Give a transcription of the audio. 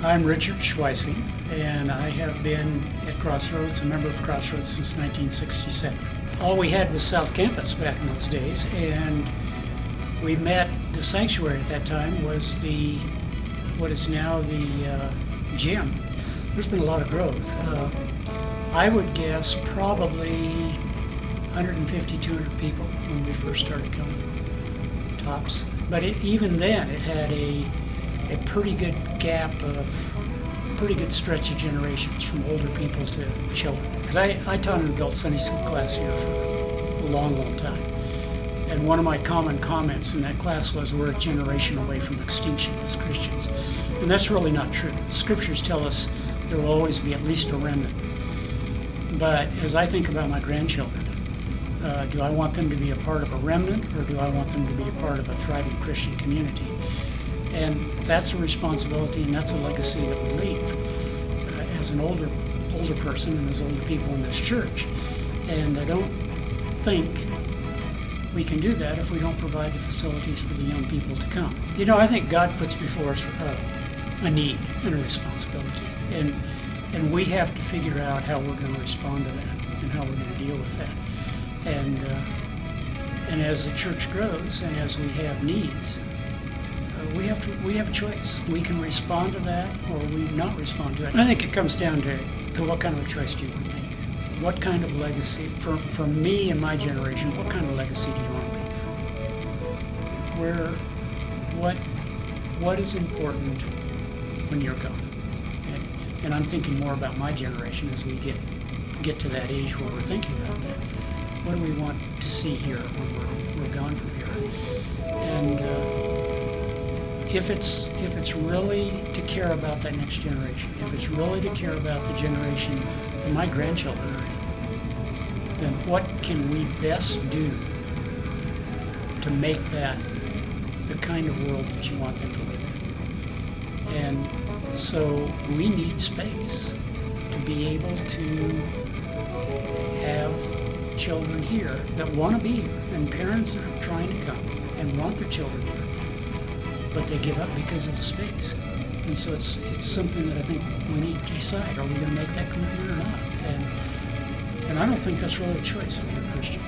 I'm Richard Schweissing, and I have been at Crossroads, a member of Crossroads since 1967. All we had was South Campus back in those days, and we met. The sanctuary at that time was what is now the gym. There's been a lot of growth. I would guess probably 150, 200 people when we first started coming, tops. But even then, it had a pretty good gap of, pretty good stretch of generations from older people to children. Because I taught an adult Sunday school class here for a long, long time. And one of my common comments in that class was, we're a generation away from extinction as Christians. And that's really not true. The scriptures tell us there will always be at least a remnant. But as I think about my grandchildren, do I want them to be a part of a remnant, or do I want them to be a part of a thriving Christian community? And that's a responsibility, and that's a legacy that we leave as an older person and as older people in this church. And I don't think we can do that if we don't provide the facilities for the young people to come. You know, I think God puts before us a need and a responsibility, and we have to figure out how we're going to respond to that and how we're going to deal with that. And as the church grows and as we have needs, we have a choice. We can respond to that, or we not respond to it. And I think it comes down to what kind of a choice do you want to make? What kind of legacy, for me and my generation, what kind of legacy do you want to leave? What is important when you're gone? And I'm thinking more about my generation as we get to that age where we're thinking about that. What do we want to see here when we're gone from here? And if it's really to care about that next generation, if it's really to care about the generation that my grandchildren are in, then what can we best do to make that the kind of world that you want them to live in? And so we need space to be able to have children here that want to be here, and parents that are trying to come and want their children here, but they give up because of the space. And so it's something that I think we need to decide, are we going to make that commitment or not? And I don't think that's really a choice if you're a Christian.